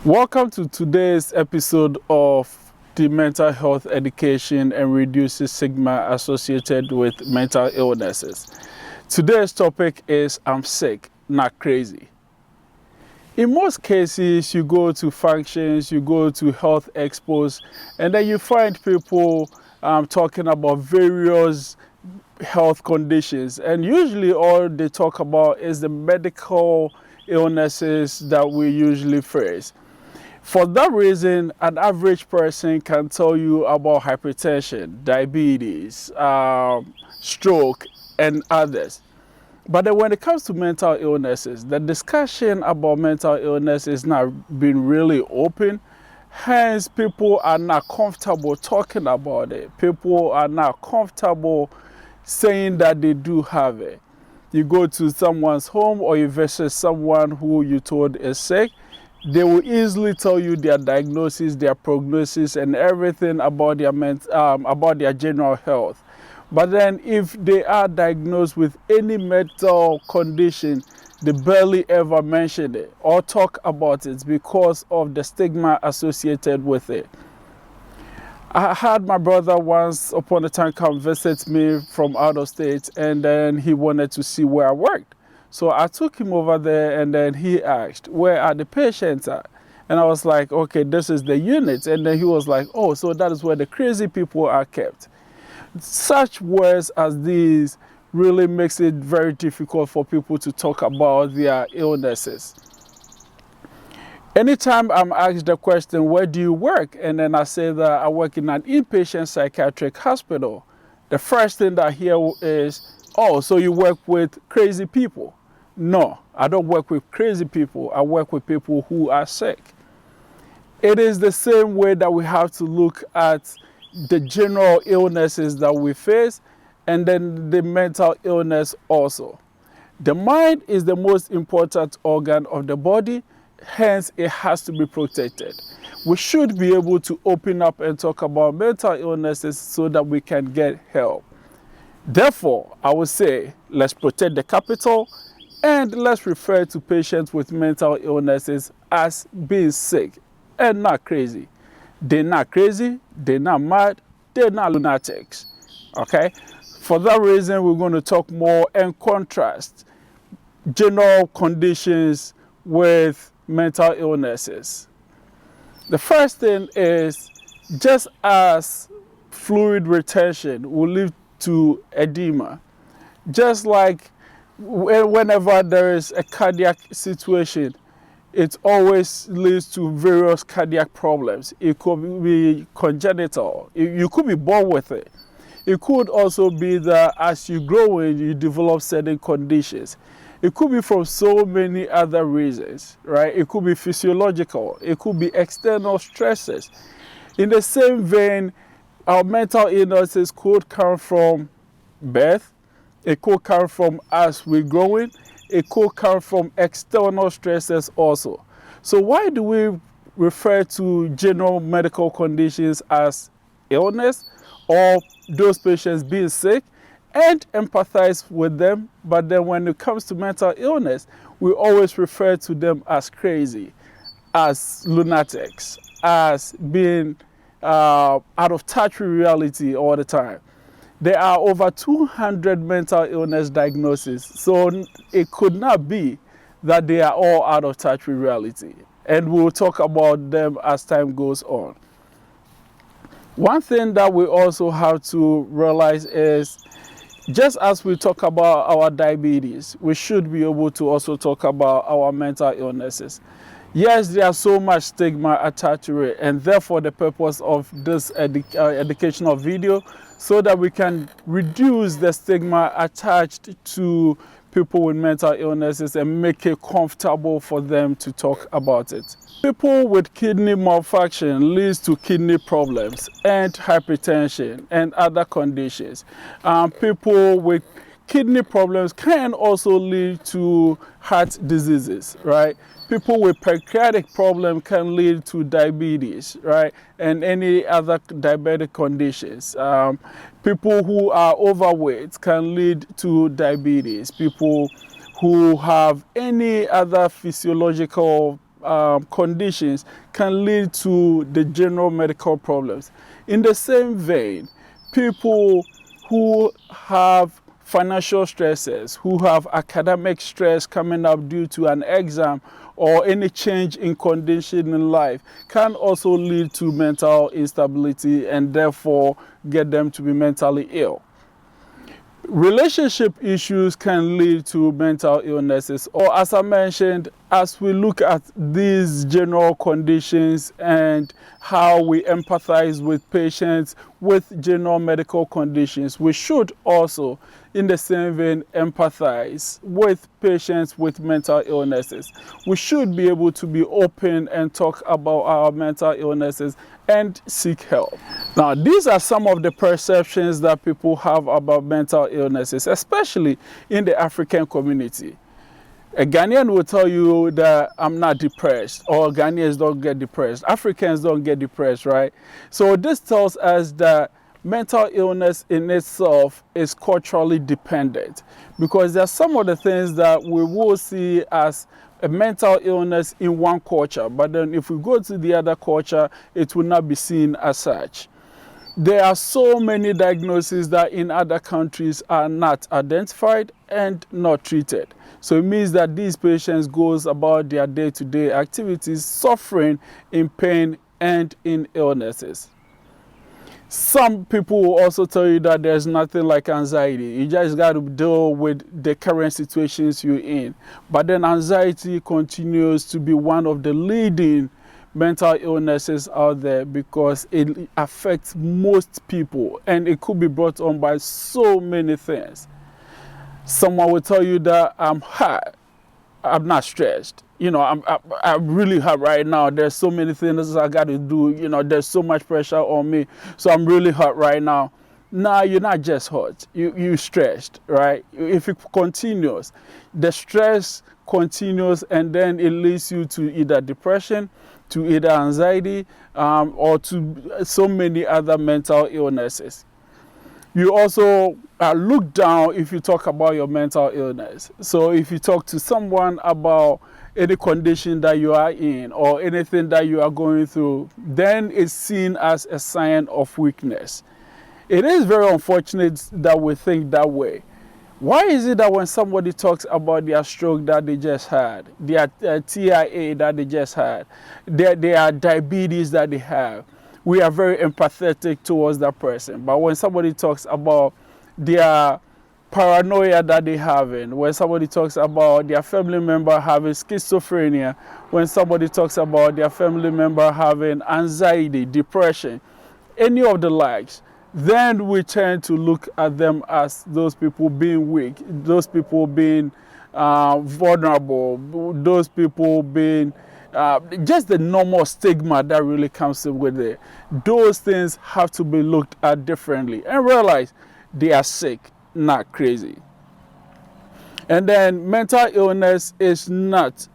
Welcome to today's episode of the mental health education and reduces stigma associated with mental illnesses. Today's topic is I'm sick, not crazy. In most cases, you go to functions, you go to health expos, and then you find people talking about various health conditions. And usually all they talk about is the medical illnesses that we usually face. For that reason, an average person can tell you about hypertension, diabetes, stroke, and others. But then when it comes to mental illnesses, the discussion about mental illness is not being really open. Hence, people are not comfortable talking about it. People are not comfortable saying that they do have it. You go to someone's home or you visit someone who you told is sick, they will easily tell you their diagnosis, their prognosis, and everything about their general health. But then if they are diagnosed with any mental condition, they barely ever mention it or talk about it because of the stigma associated with it. I had my brother once upon a time come visit me from out of state, and then he wanted to see where I worked. So I took him over there, and then he asked, where are the patients at? And I was like, okay, this is the unit. And then he was like, oh, so that is where the crazy people are kept. Such words as these really makes it very difficult for people to talk about their illnesses. Anytime I'm asked the question, where do you work? And then I say that I work in an inpatient psychiatric hospital. The first thing that I hear is, oh, so you work with crazy people. No, I don't work with crazy people. I work with people who are sick. It is the same way that we have to look at the general illnesses that we face and then the mental illness also. The mind is the most important organ of the body, hence it has to be protected. We should be able to open up and talk about mental illnesses so that we can get help. Therefore, I would say, let's protect the capital and let's refer to patients with mental illnesses as being sick and not crazy. They're not crazy, they're not mad, they're not lunatics. Okay? For that reason, we're going to talk more and contrast general conditions with mental illnesses. The first thing is, just as fluid retention will lead to edema, just like whenever there is a cardiac situation, it always leads to various cardiac problems. It could be congenital. You could be born with it. It could also be that as you grow in, you develop certain conditions. It could be from so many other reasons, right? It could be physiological. It could be external stresses. In the same vein, our mental illnesses could come from birth. It could come from as we're growing. It could come from external stresses also. So why do we refer to general medical conditions as illness or those patients being sick and empathize with them? But then when it comes to mental illness, we always refer to them as crazy, as lunatics, as being out of touch with reality all the time. There are over 200 mental illness diagnoses, so it could not be that they are all out of touch with reality. And we'll talk about them as time goes on. One thing that we also have to realize is, just as we talk about our diabetes, we should be able to also talk about our mental illnesses. Yes, there's so much stigma attached to it, and therefore the purpose of this educational video, so that we can reduce the stigma attached to people with mental illnesses and make it comfortable for them to talk about it. People with kidney malfunction leads to kidney problems and hypertension and other conditions. People with kidney problems can also lead to heart diseases, right? People with pancreatic problem can lead to diabetes, right? And any other diabetic conditions. People who are overweight can lead to diabetes. People who have any other physiological conditions can lead to the general medical problems. In the same vein, people who have financial stresses, who have academic stress coming up due to an exam or any change in condition in life, can also lead to mental instability and therefore get them to be mentally ill. Relationship issues can lead to mental illnesses, or as I mentioned, as we look at these general conditions and how we empathize with patients with general medical conditions, we should also, in the same vein, empathize with patients with mental illnesses. We should be able to be open and talk about our mental illnesses and seek help. Now, these are some of the perceptions that people have about mental illnesses, especially in the African community. A Ghanaian will tell you that I'm not depressed, or Ghanaians don't get depressed. Africans don't get depressed, right? So this tells us that mental illness in itself is culturally dependent, because there are some of the things that we will see as a mental illness in one culture, but then if we go to the other culture, it will not be seen as such. There are so many diagnoses that in other countries are not identified and not treated. So it means that these patients goes about their day-to-day activities, suffering in pain and in illnesses. Some people will also tell you that there's nothing like anxiety. You just got to deal with the current situations you're in. But then anxiety continues to be one of the leading mental illnesses out there because it affects most people and it could be brought on by so many things. Someone will tell you that I'm hot, I'm not stressed. You know, I'm really hot right now. There's so many things I got to do. You know, there's so much pressure on me. So I'm really hot right now. Nah, you're not just hot. You're stressed, right? If it continues, the stress continues and then it leads you to either depression, to either anxiety, or to so many other mental illnesses. You also are looked down if you talk about your mental illness. So if you talk to someone about any condition that you are in or anything that you are going through, then it's seen as a sign of weakness. It is very unfortunate that we think that way. Why is it that when somebody talks about their stroke that they just had, their TIA that they just had, their diabetes that they have, we are very empathetic towards that person. But when somebody talks about their paranoia that they having, when somebody talks about their family member having schizophrenia, when somebody talks about their family member having anxiety, depression, any of the likes, then we tend to look at them as those people being weak, those people being vulnerable, those people being just the normal stigma that really comes with it. Those things have to be looked at differently and realize they are sick, not crazy. And then mental illness is not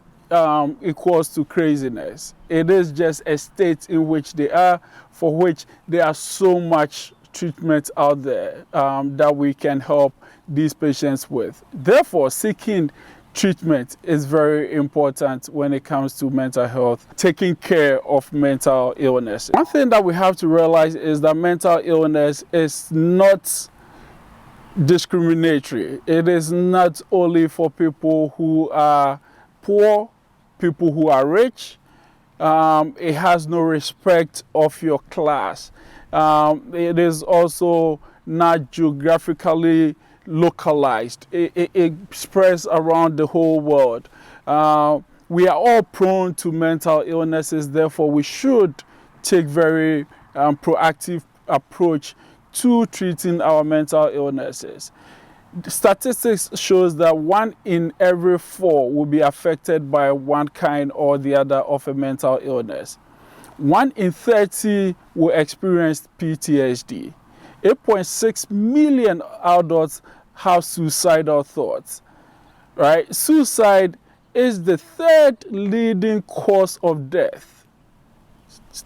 equals to craziness. It is just a state in which they are, for which there are so much treatment out there that we can help these patients with. Therefore, seeking treatment is very important when it comes to mental health, taking care of mental illness. One thing that we have to realize is that mental illness is not discriminatory. It is not only for people who are poor, people who are rich. It has no respect of your class. It is also not geographically localized. It spreads around the whole world. We are all prone to mental illnesses, therefore we should take very proactive approach to treating our mental illnesses. Statistics shows that 1 in every 4 will be affected by one kind or the other of a mental illness. 1 in 30 will experience PTSD. 8.6 million adults have suicidal thoughts, right? Suicide is the 3rd leading cause of death.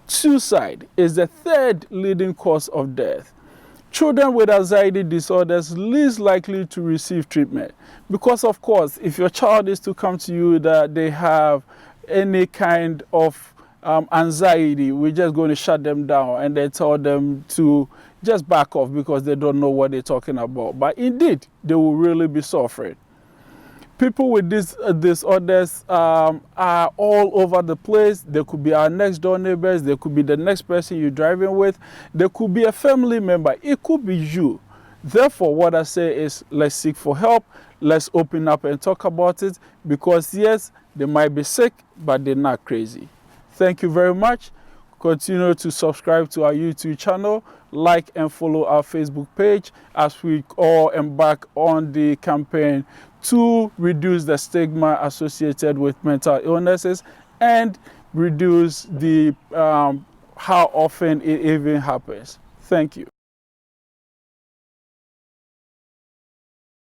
Suicide is the 3rd leading cause of death. Children with anxiety disorders least likely to receive treatment because, of course, if your child is to come to you that they have any kind of anxiety, we're just going to shut them down and then tell them to just back off because they don't know what they're talking about. But indeed, they will really be suffering. People with these disorders are all over the place. They could be our next door neighbors. They could be the next person you're driving with. They could be a family member. It could be you. Therefore, what I say is let's seek for help. Let's open up and talk about it because, yes, they might be sick, but they're not crazy. Thank you very much. Continue to subscribe to our YouTube channel, like and follow our Facebook page as we all embark on the campaign to reduce the stigma associated with mental illnesses and reduce the how often it even happens. Thank you.